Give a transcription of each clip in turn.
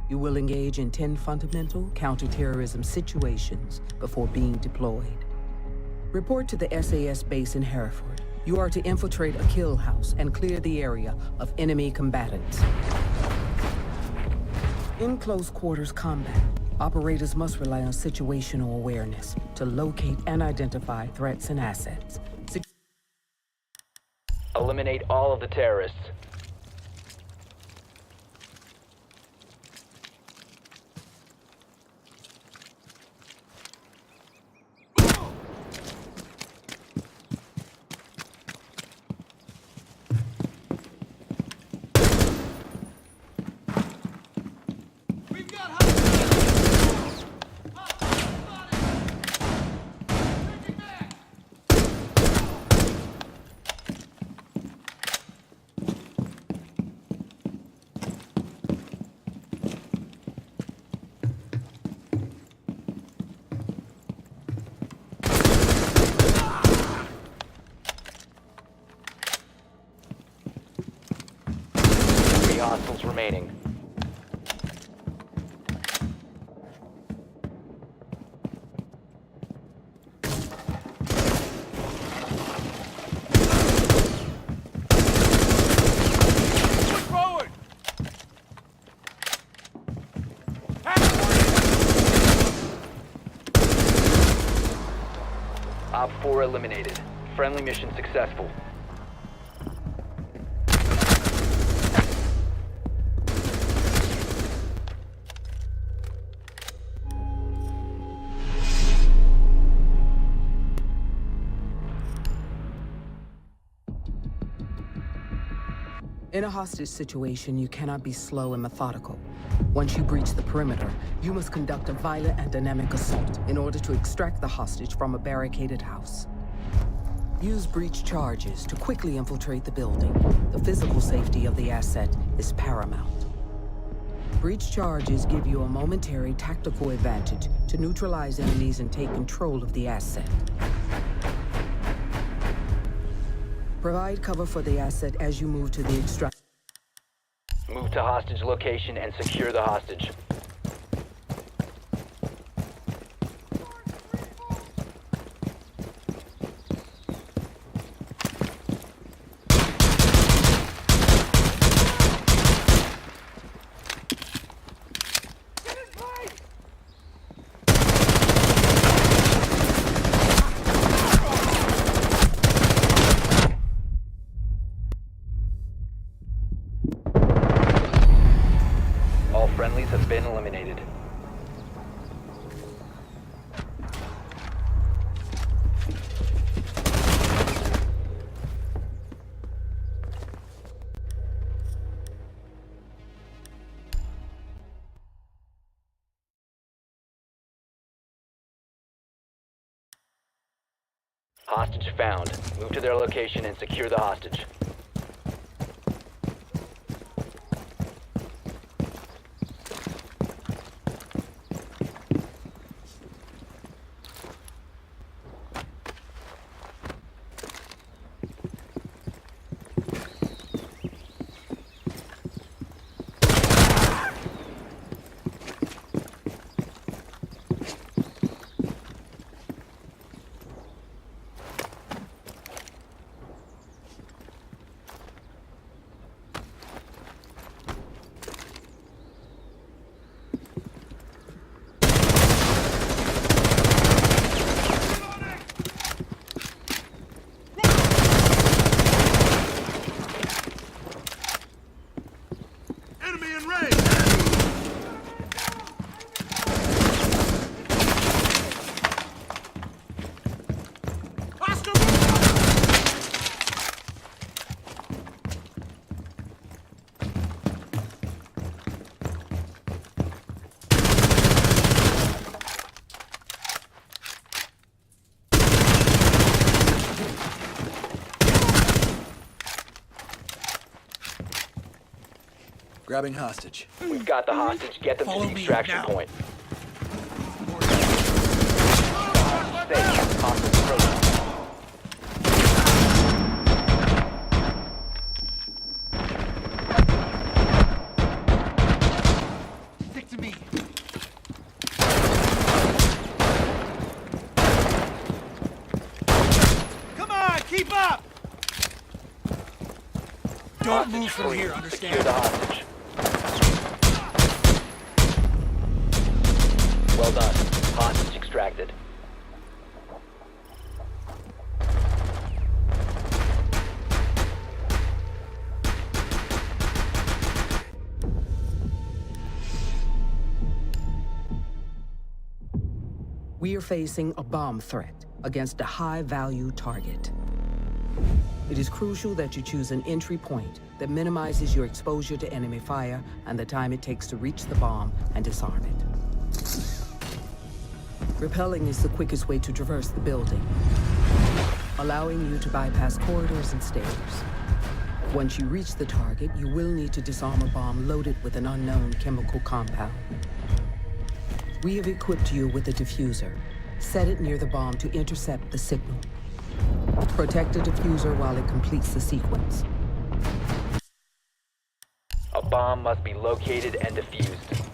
You will engage in 10 fundamental counterterrorism situations before being deployed. Report to the SAS base in Hereford. You are to infiltrate a kill house and clear the area of enemy combatants. In close quarters combat, operators must rely on situational awareness to locate and identify threats and assets. Eliminate all of the terrorists. Hostiles remaining. Forward! Op 4 eliminated. Friendly mission successful. In a hostage situation, you cannot be slow and methodical. Once you breach the perimeter, you must conduct a violent and dynamic assault in order to extract the hostage from a barricaded house. Use breach charges to quickly infiltrate the building. The physical safety of the asset is paramount. Breach charges give you a momentary tactical advantage to neutralize enemies and take control of the asset. Provide cover for the asset as you move to the extract. Move to hostage location and secure the hostage. Friendlies have been eliminated. Hostage found. Move to their location and secure the hostage. Grabbing hostage. We've got the hostage. Get them to the extraction point. Safe. Hostage approaching. Don't Hostage move from free. here, Secure understand? the hostage. Well done. Hostage extracted. We are facing a bomb threat against a high-value target. It is crucial that you choose an entry point that minimizes your exposure to enemy fire and the time it takes to reach the bomb and disarm it. Rappelling is the quickest way to traverse the building, allowing you to bypass corridors and stairs. Once you reach the target, you will need to disarm a bomb loaded with an unknown chemical compound. We have equipped you with a diffuser. Set it near the bomb to intercept the signal. Protect the diffuser while it completes the sequence. A bomb must be located and defused.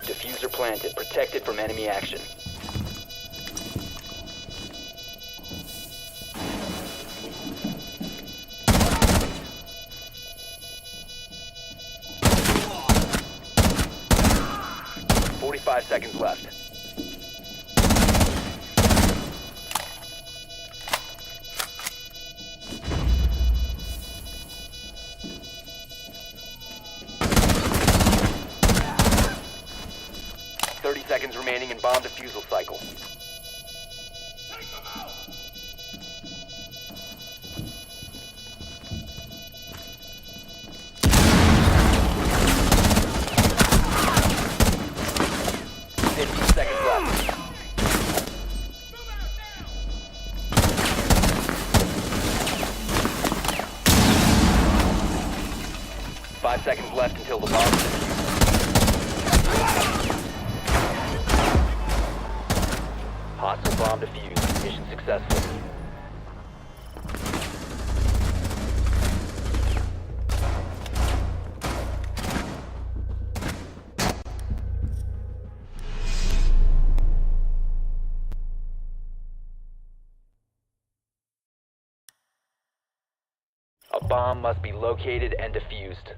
Diffuser planted, protected from enemy action. "45 seconds left. Seconds remaining in bomb defusal cycle. Take them out! 15 seconds left. 5 seconds left until the bomb is defused. Hostile bomb defused. Mission successful. A bomb must be located and defused.